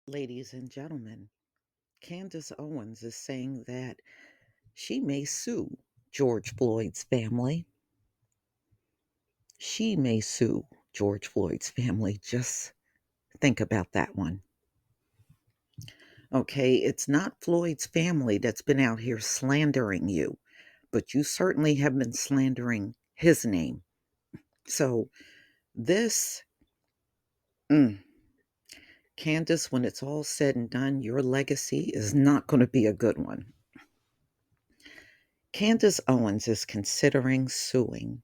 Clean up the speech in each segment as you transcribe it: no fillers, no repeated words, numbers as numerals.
Ladies and gentlemen, Candace Owens is saying that she may sue George Floyd's family. She may sue George Floyd's family. Just think about that one. Okay, it's not Floyd's family that's been out here slandering you, but you certainly have been slandering his name. So, this, mm, Candace, when it's all said and done, your legacy is not going to be a good one. Candace Owens is considering suing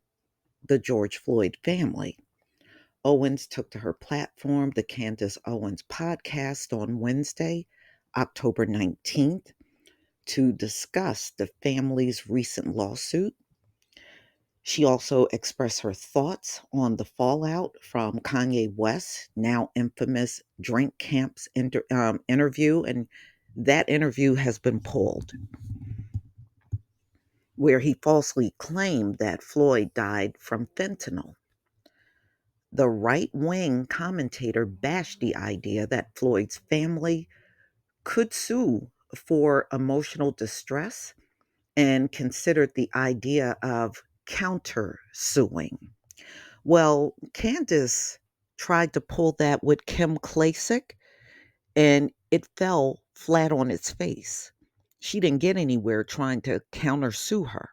the George Floyd family. Owens took to her platform, the Candace Owens podcast, on Wednesday, October 19th, to discuss the family's recent lawsuit. She also expressed her thoughts on the fallout from Kanye West's now infamous Drink Camps interview, and that interview has been pulled, where he falsely claimed that Floyd died from fentanyl. The right wing commentator bashed the idea that Floyd's family could sue for emotional distress and considered the idea of counter suing. Well, Candace tried to pull that with Kim Klacik, and it fell flat on its face. She didn't get anywhere trying to counter sue her.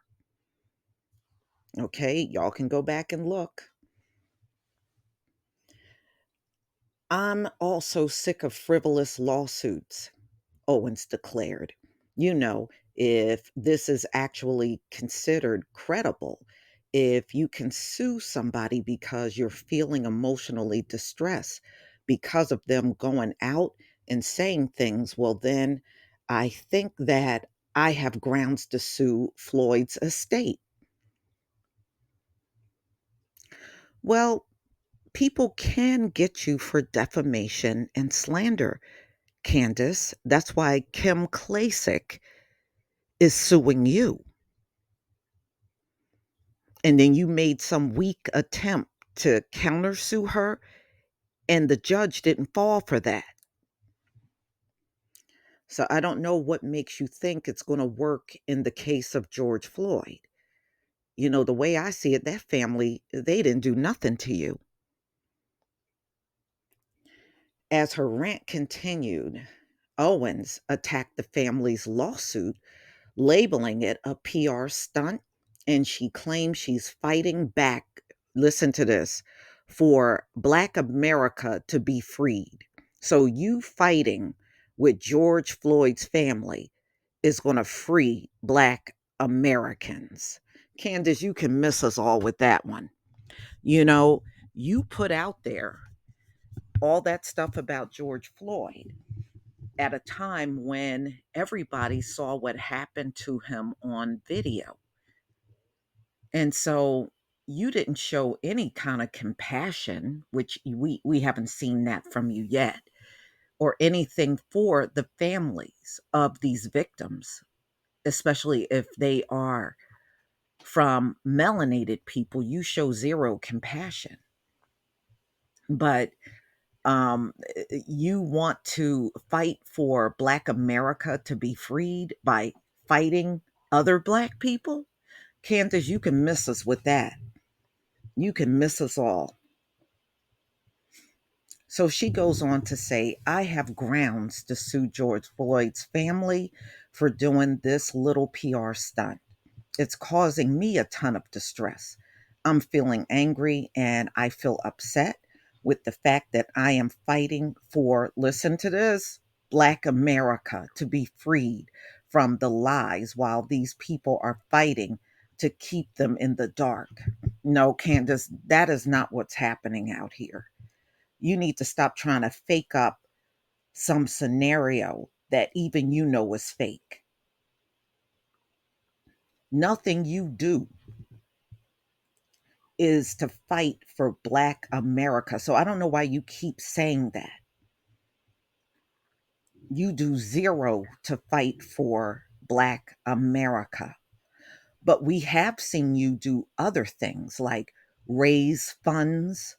Okay, y'all can go back and look. I'm also sick of frivolous lawsuits, Owens declared. You know, if this is actually considered credible, if you can sue somebody because you're feeling emotionally distressed because of them going out and saying things, well, then I think that I have grounds to sue Floyd's estate. Well, people can get you for defamation and slander, Candace. That's why Kim Klacik is suing you. And then you made some weak attempt to countersue her, and the judge didn't fall for that. So I don't know what makes you think it's going to work in the case of George Floyd. You know, the way I see it, that family, they didn't do nothing to you. As her rant continued, Owens attacked the family's lawsuit, labeling it a PR stunt, and she claims she's fighting back. Listen to this, for Black America to be freed. So, you fighting with George Floyd's family is going to free Black Americans. Candace, you can miss us all with that one. You know, you put out there all that stuff about George Floyd at a time when everybody saw what happened to him on video. And so you didn't show any kind of compassion, which we haven't seen that from you yet, or anything for the families of these victims, especially if they are from melanated people. You show zero compassion. But you want to fight for Black America to be freed by fighting other Black people? Candace, you can miss us with that. You can miss us all. So she goes on to say, I have grounds to sue George Floyd's family for doing this little PR stunt. It's causing me a ton of distress. I'm feeling angry and I feel upset with the fact that I am fighting for, listen to this, Black America to be freed from the lies while these people are fighting to keep them in the dark. No, Candace, that is not what's happening out here. You need to stop trying to fake up some scenario that even you know is fake. Nothing you do is to fight for Black America. So I don't know why you keep saying that. You do zero to fight for Black America. But we have seen you do other things like raise funds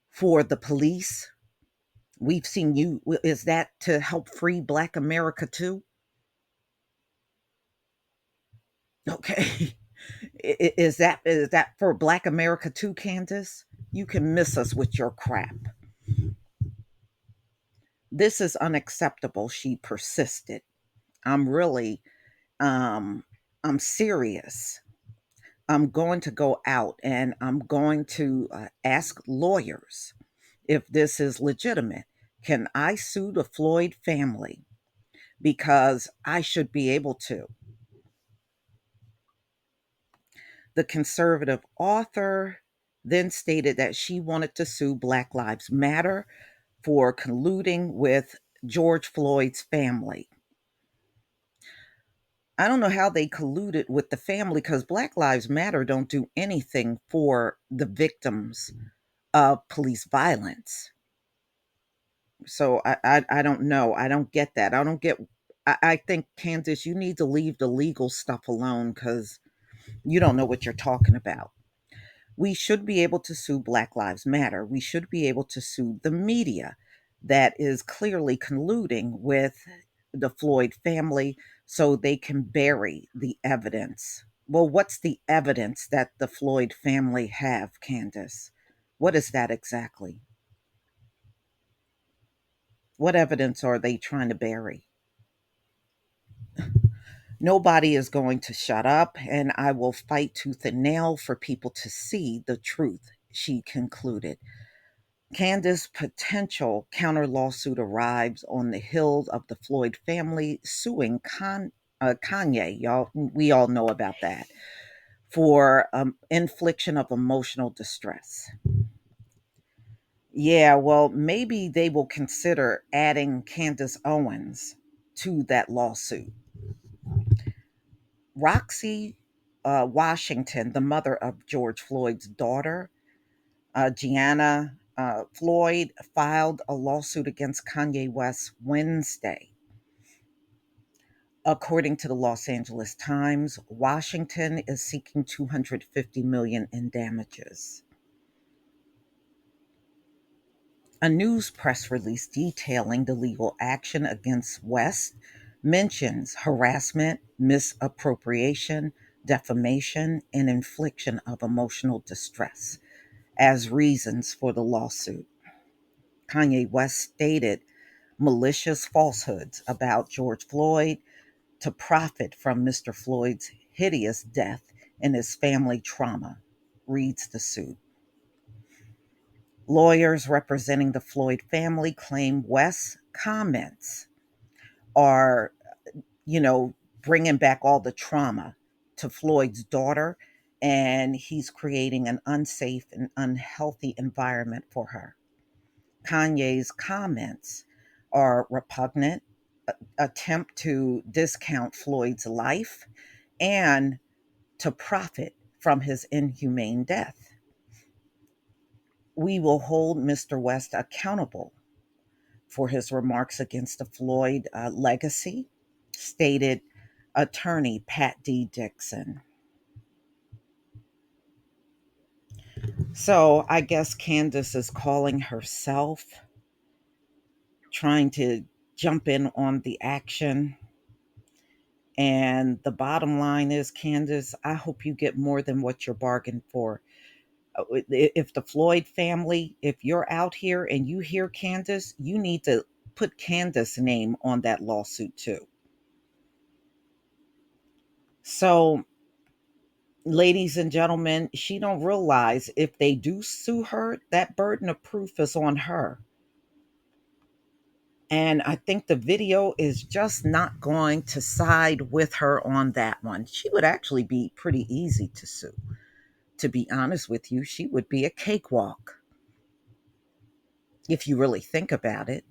for the police, We've seen you. Is that to help free Black America too? Okay. Is that for Black America too, Candace? You can miss us with your crap. This is unacceptable, she persisted. I'm really um I'm serious. I'm going to go out and I'm going to ask lawyers if this is legitimate. Can I sue the Floyd family? Because I should be able to. The conservative author then stated that she wanted to sue Black Lives Matter for colluding with George Floyd's family. I don't know how they colluded with the family because Black Lives Matter don't do anything for the victims of police violence. So I don't know. I don't get that. I don't get. I think Candace, you need to leave the legal stuff alone because you don't know what you're talking about. We should be able to sue Black Lives Matter. We should be able to sue the media that is clearly colluding with the Floyd family so they can bury the evidence. Well, what's the evidence that the Floyd family have, Candace? What is that exactly? What evidence are they trying to bury? Nobody is going to shut up, and I will fight tooth and nail for people to see the truth, she concluded. Candace's potential counter lawsuit arrives on the heels of the Floyd family suing Kanye. Y'all, we all know about that for infliction of emotional distress. Yeah, well, maybe they will consider adding Candace Owens to that lawsuit. Roxy Washington, the mother of George Floyd's daughter, Gianna Floyd, filed a lawsuit against Kanye West Wednesday. According to the Los Angeles Times, Washington is seeking 250 million in damages. A news press release detailing the legal action against West mentions harassment, misappropriation, defamation, and infliction of emotional distress as reasons for the lawsuit. Kanye West stated malicious falsehoods about George Floyd to profit from Mr. Floyd's hideous death and his family trauma, reads the suit. Lawyers representing the Floyd family claim West's comments are, bringing back all the trauma to Floyd's daughter, and he's creating an unsafe and unhealthy environment for her. Kanye's comments are repugnant, attempt to discount Floyd's life, and to profit from his inhumane death. We will hold Mr. West accountable for his remarks against the Floyd legacy, stated attorney Pat D. Dixon. So I guess Candace is calling herself, trying to jump in on the action. And the bottom line is, Candace, I hope you get more than what you're bargained for. If the Floyd family, if you're out here and you hear Candace, you need to put Candace's name on that lawsuit too. So, ladies and gentlemen, she don't realize if they do sue her, that burden of proof is on her. And I think the video is just not going to side with her on that one. She would actually be pretty easy to sue. To be honest with you, she would be a cakewalk if you really think about it.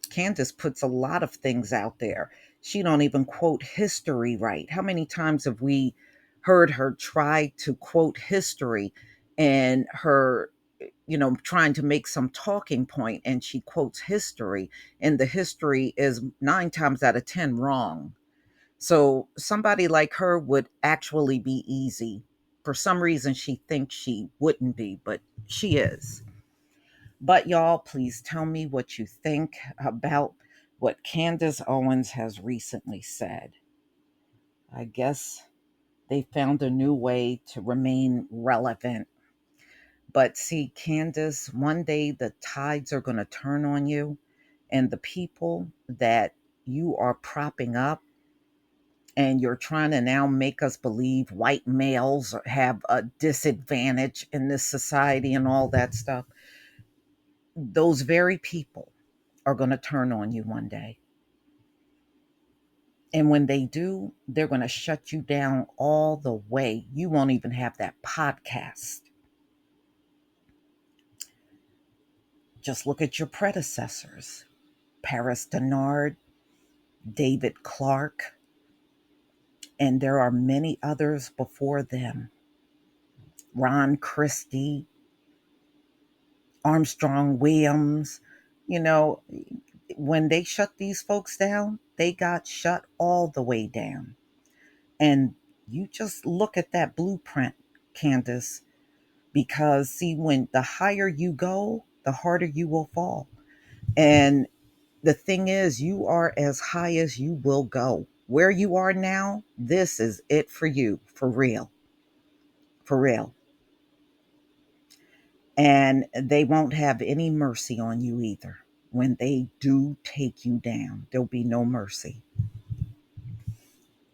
Candace puts a lot of things out there. She don't even quote history right. How many times have we heard her try to quote history and her, trying to make some talking point, and she quotes history and the history is 9 times out of 10 wrong. So somebody like her would actually be easy. For some reason she thinks she wouldn't be, but she is. But y'all, please tell me what you think about what Candace Owens has recently said. I guess they found a new way to remain relevant. But see, Candace, one day the tides are going to turn on you, and the people that you are propping up and you're trying to now make us believe white males have a disadvantage in this society and all that stuff, those very people are going to turn on you one day. And when they do, they're going to shut you down all the way. You won't even have that podcast. Just look at your predecessors: Paris Denard, David Clark, and there are many others before them. Ron Christie, Armstrong Williams. You know, when they shut these folks down, they got shut all the way down. And you just look at that blueprint, Candace, because see, when the higher you go, the harder you will fall. And the thing is, you are as high as you will go. Where you are now, this is it for you, for real, for real. And they won't have any mercy on you either. When they do take you down, there'll be no mercy.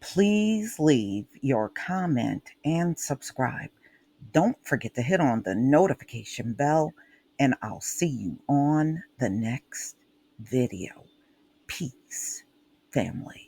Please leave your comment and subscribe. Don't forget to hit on the notification bell, and I'll see you on the next video. Peace, family.